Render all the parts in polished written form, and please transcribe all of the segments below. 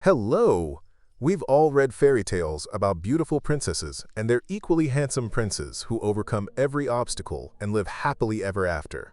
Hello! We've all read fairy tales about beautiful princesses and their equally handsome princes who overcome every obstacle and live happily ever after.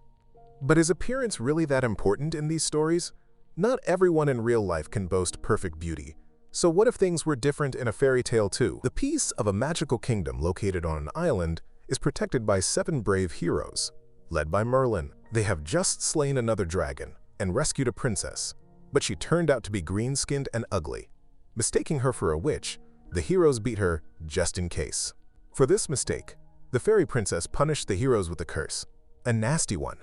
But is appearance really that important in these stories? Not everyone in real life can boast perfect beauty. So what if things were different in a fairy tale too? The peace of a magical kingdom located on an island is protected by 7 brave heroes. Led by Merlin, they have just slain another dragon and rescued a princess. But she turned out to be green-skinned and ugly. Mistaking her for a witch, the heroes beat her just in case. For this mistake, the fairy princess punished the heroes with a curse, a nasty one.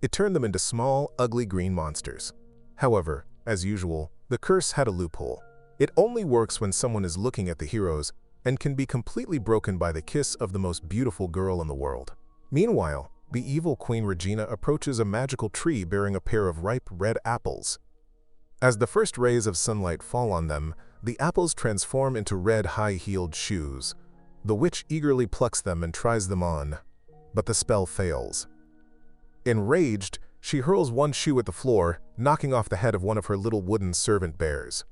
It turned them into small, ugly green monsters. However, as usual, the curse had a loophole. It only works when someone is looking at the heroes and can be completely broken by the kiss of the most beautiful girl in the world. Meanwhile, the evil Queen Regina approaches a magical tree bearing a pair of ripe red apples. As the first rays of sunlight fall on them, the apples transform into red high-heeled shoes. The witch eagerly plucks them and tries them on, but the spell fails. Enraged, she hurls one shoe at the floor, knocking off the head of one of her little wooden servant bears.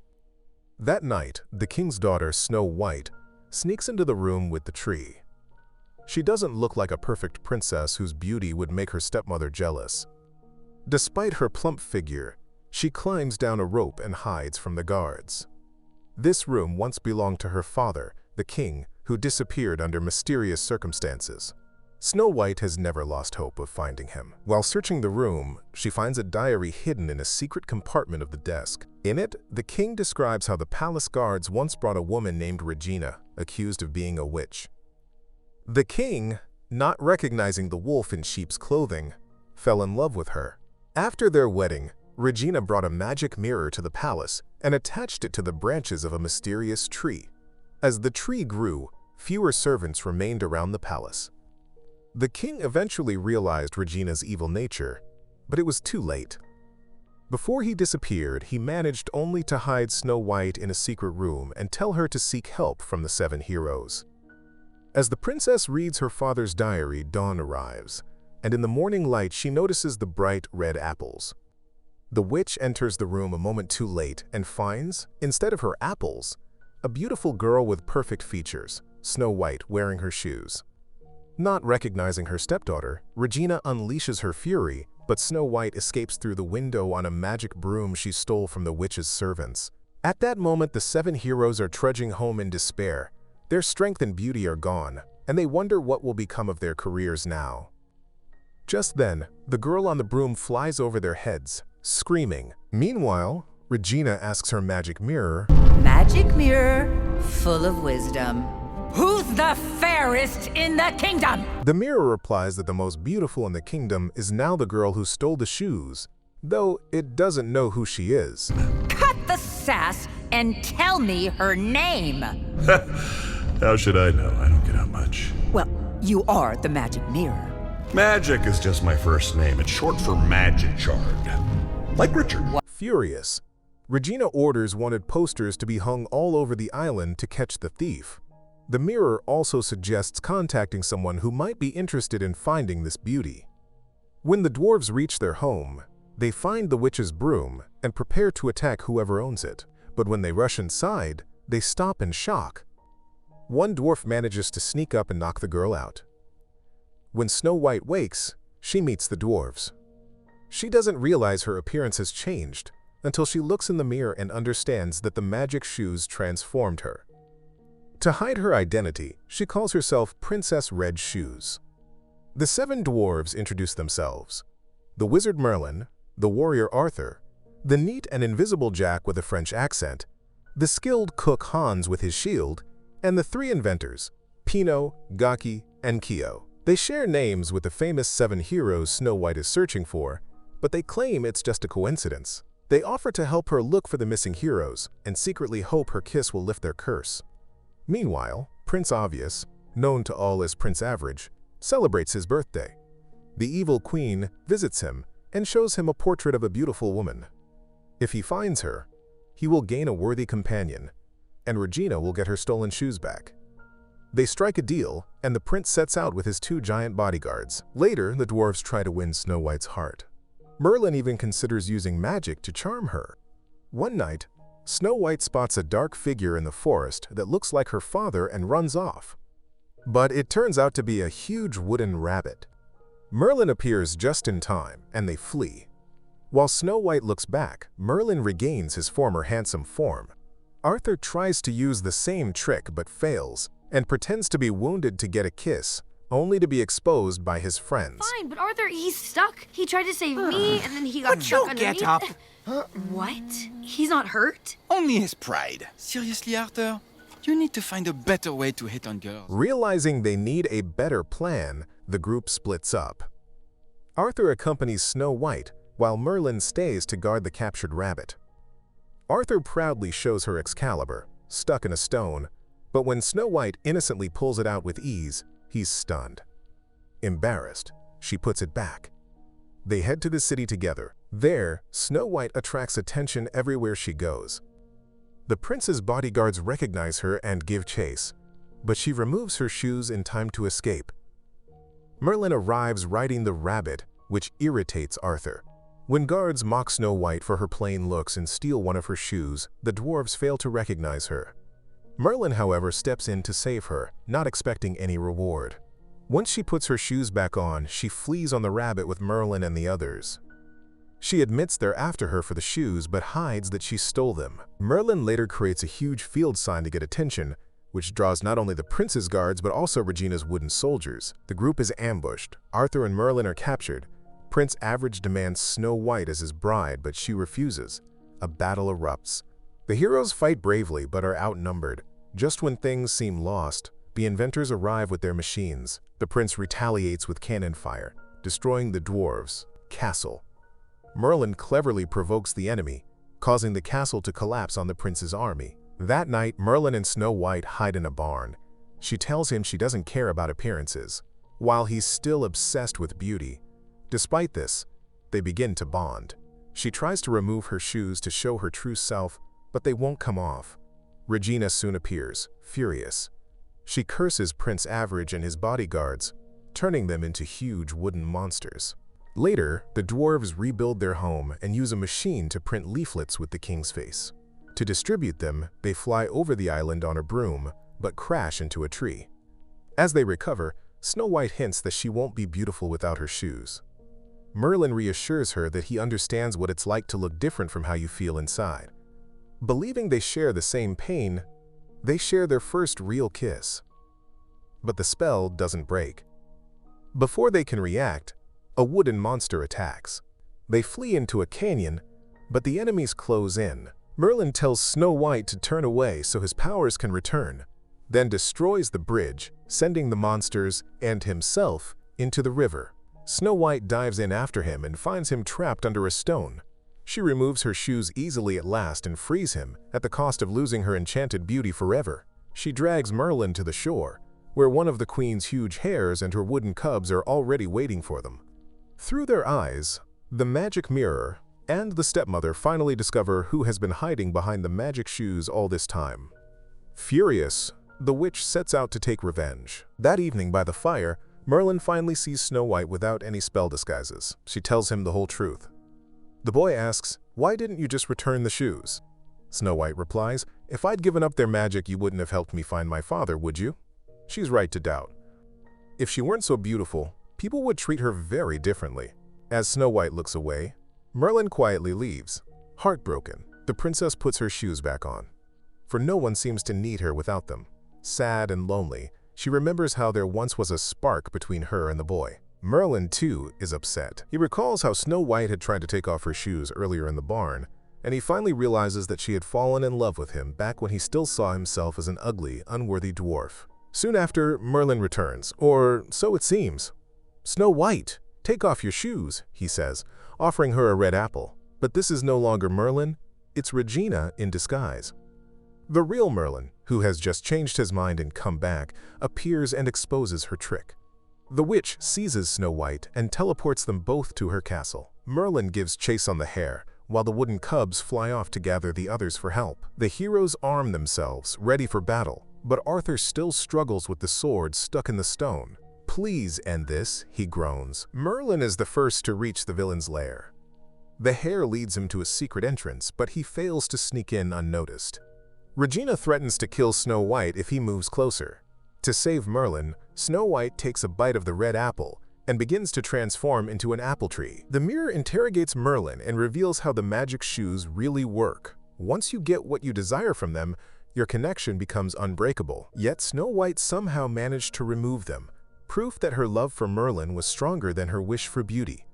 That night, the king's daughter, Snow White, sneaks into the room with the tree. She doesn't look like a perfect princess whose beauty would make her stepmother jealous. Despite her plump figure, she climbs down a rope and hides from the guards. This room once belonged to her father, the king, who disappeared under mysterious circumstances. Snow White has never lost hope of finding him. While searching the room, she finds a diary hidden in a secret compartment of the desk. In it, the king describes how the palace guards once brought a woman named Regina, accused of being a witch. The king, not recognizing the wolf in sheep's clothing, fell in love with her. After their wedding, Regina brought a magic mirror to the palace and attached it to the branches of a mysterious tree. As the tree grew, fewer servants remained around the palace. The king eventually realized Regina's evil nature, but it was too late. Before he disappeared, he managed only to hide Snow White in a secret room and tell her to seek help from the 7 heroes. As the princess reads her father's diary, dawn arrives, and in the morning light she notices the bright red apples. The witch enters the room a moment too late and finds, instead of her apples, a beautiful girl with perfect features, Snow White, wearing her shoes. Not recognizing her stepdaughter, Regina unleashes her fury, but Snow White escapes through the window on a magic broom she stole from the witch's servants. At that moment, the 7 heroes are trudging home in despair. Their strength and beauty are gone, and they wonder what will become of their careers now. Just then, the girl on the broom flies over their heads, screaming. Meanwhile, Regina asks her magic mirror, "Magic mirror, full of wisdom, who's the fairest in the kingdom?" The mirror replies that the most beautiful in the kingdom is now the girl who stole the shoes, though it doesn't know who she is. Cut the sass and tell me her name. How should I know? I don't get out much. Well, you are the magic mirror. Magic is just my first name. It's short for Magic Shard. Like Richard. Furious, Regina orders wanted posters to be hung all over the island to catch the thief. The mirror also suggests contacting someone who might be interested in finding this beauty. When the dwarves reach their home, they find the witch's broom and prepare to attack whoever owns it. But when they rush inside, they stop in shock. One dwarf manages to sneak up and knock the girl out. When Snow White wakes, she meets the dwarves. She doesn't realize her appearance has changed until she looks in the mirror and understands that the magic shoes transformed her. To hide her identity, she calls herself Princess Red Shoes. The 7 dwarves introduce themselves: the wizard Merlin, the warrior Arthur, the neat and invisible Jack with a French accent, the skilled cook Hans with his shield, and the 3 inventors, Pinot, Gaki, and Kio. They share names with the famous 7 heroes Snow White is searching for, but they claim it's just a coincidence. They offer to help her look for the missing heroes and secretly hope her kiss will lift their curse. Meanwhile, Prince Obvious, known to all as Prince Average, celebrates his birthday. The evil queen visits him and shows him a portrait of a beautiful woman. If he finds her, he will gain a worthy companion, and Regina will get her stolen shoes back. They strike a deal, and the prince sets out with his 2 giant bodyguards. Later, the dwarves try to win Snow White's heart. Merlin even considers using magic to charm her. One night, Snow White spots a dark figure in the forest that looks like her father and runs off. But it turns out to be a huge wooden rabbit. Merlin appears just in time, and they flee. While Snow White looks back, Merlin regains his former handsome form. Arthur tries to use the same trick but fails, and pretends to be wounded to get a kiss, only to be exposed by his friends. Fine, but Arthur, he's stuck. He tried to save me, and then he got stuck underneath. Get up! What? He's not hurt? Only his pride. Seriously, Arthur? You need to find a better way to hit on girls. Realizing they need a better plan, the group splits up. Arthur accompanies Snow White, while Merlin stays to guard the captured rabbit. Arthur proudly shows her Excalibur, stuck in a stone, but when Snow White innocently pulls it out with ease, he's stunned. Embarrassed, she puts it back. They head to the city together. There, Snow White attracts attention everywhere she goes. The prince's bodyguards recognize her and give chase, but she removes her shoes in time to escape. Merlin arrives riding the rabbit, which irritates Arthur. When guards mock Snow White for her plain looks and steal one of her shoes, the dwarves fail to recognize her. Merlin, however, steps in to save her, not expecting any reward. Once she puts her shoes back on, she flees on the rabbit with Merlin and the others. She admits they're after her for the shoes, but hides that she stole them. Merlin later creates a huge field sign to get attention, which draws not only the prince's guards but also Regina's wooden soldiers. The group is ambushed. Arthur and Merlin are captured. Prince Average demands Snow White as his bride, but she refuses. A battle erupts. The heroes fight bravely but are outnumbered. Just when things seem lost, the inventors arrive with their machines. The prince retaliates with cannon fire, destroying the dwarves' castle. Merlin cleverly provokes the enemy, causing the castle to collapse on the prince's army. That night, Merlin and Snow White hide in a barn. She tells him she doesn't care about appearances, while he's still obsessed with beauty. Despite this, they begin to bond. She tries to remove her shoes to show her true self, but they won't come off. Regina soon appears, furious. She curses Prince Average and his bodyguards, turning them into huge wooden monsters. Later, the dwarves rebuild their home and use a machine to print leaflets with the king's face. To distribute them, they fly over the island on a broom, but crash into a tree. As they recover, Snow White hints that she won't be beautiful without her shoes. Merlin reassures her that he understands what it's like to look different from how you feel inside. Believing they share the same pain, they share their first real kiss. But the spell doesn't break. Before they can react, a wooden monster attacks. They flee into a canyon, but the enemies close in. Merlin tells Snow White to turn away so his powers can return, then destroys the bridge, sending the monsters and himself into the river. Snow White dives in after him and finds him trapped under a stone. She removes her shoes easily at last and frees him, at the cost of losing her enchanted beauty forever. She drags Merlin to the shore, where one of the queen's huge hares and her wooden cubs are already waiting for them. Through their eyes, the magic mirror and the stepmother finally discover who has been hiding behind the magic shoes all this time. Furious, the witch sets out to take revenge. That evening by the fire, Merlin finally sees Snow White without any spell disguises. She tells him the whole truth. The boy asks, "Why didn't you just return the shoes?" Snow White replies, "If I'd given up their magic, you wouldn't have helped me find my father, would you?" She's right to doubt. If she weren't so beautiful, people would treat her very differently. As Snow White looks away, Merlin quietly leaves. Heartbroken, the princess puts her shoes back on, for no one seems to need her without them. Sad and lonely, she remembers how there once was a spark between her and the boy. Merlin, too, is upset. He recalls how Snow White had tried to take off her shoes earlier in the barn, and he finally realizes that she had fallen in love with him back when he still saw himself as an ugly, unworthy dwarf. Soon after, Merlin returns, or so it seems. "Snow White, take off your shoes," he says, offering her a red apple. But this is no longer Merlin, it's Regina in disguise. The real Merlin, who has just changed his mind and come back, appears and exposes her trick. The witch seizes Snow White and teleports them both to her castle. Merlin gives chase on the hare, while the wooden cubs fly off to gather the others for help. The heroes arm themselves, ready for battle, but Arthur still struggles with the sword stuck in the stone. "Please end this," he groans. Merlin is the first to reach the villain's lair. The hair leads him to a secret entrance, but he fails to sneak in unnoticed. Regina threatens to kill Snow White if he moves closer. To save Merlin, Snow White takes a bite of the red apple and begins to transform into an apple tree. The mirror interrogates Merlin and reveals how the magic shoes really work. Once you get what you desire from them, your connection becomes unbreakable. Yet Snow White somehow managed to remove them, proof that her love for Merlin was stronger than her wish for beauty.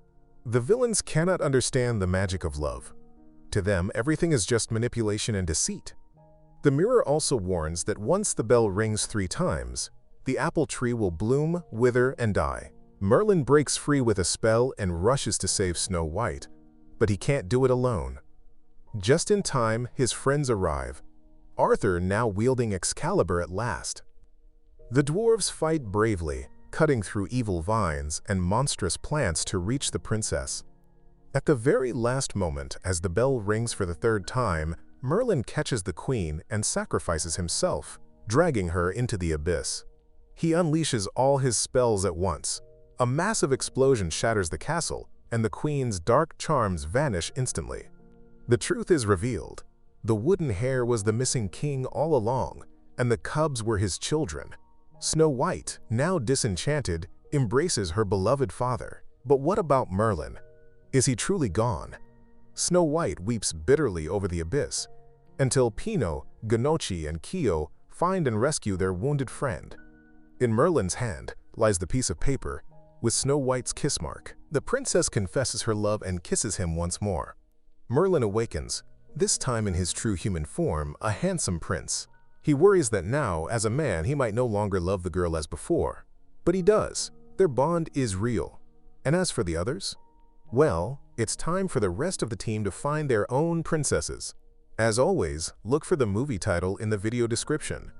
The villains cannot understand the magic of love. To them, everything is just manipulation and deceit. The mirror also warns that once the bell rings 3 times, the apple tree will bloom, wither, and die. Merlin breaks free with a spell and rushes to save Snow White, but he can't do it alone. Just in time, his friends arrive, Arthur now wielding Excalibur at last. The dwarves fight bravely, cutting through evil vines and monstrous plants to reach the princess. At the very last moment, as the bell rings for the 3rd time, Merlin catches the queen and sacrifices himself, dragging her into the abyss. He unleashes all his spells at once. A massive explosion shatters the castle, and the queen's dark charms vanish instantly. The truth is revealed. The wooden hare was the missing king all along, and the cubs were his children. Snow White, now disenchanted, embraces her beloved father. But what about Merlin? Is he truly gone? Snow White weeps bitterly over the abyss, until Pino, Ganochi, and Kyo find and rescue their wounded friend. In Merlin's hand lies the piece of paper with Snow White's kiss mark. The princess confesses her love and kisses him once more. Merlin awakens, this time in his true human form, a handsome prince. He worries that now, as a man, he might no longer love the girl as before. But he does. Their bond is real. And as for the others? Well, it's time for the rest of the team to find their own princesses. As always, look for the movie title in the video description.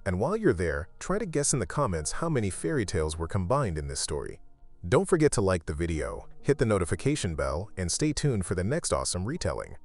And while you're there, try to guess in the comments how many fairy tales were combined in this story. Don't forget to like the video, hit the notification bell, and stay tuned for the next awesome retelling.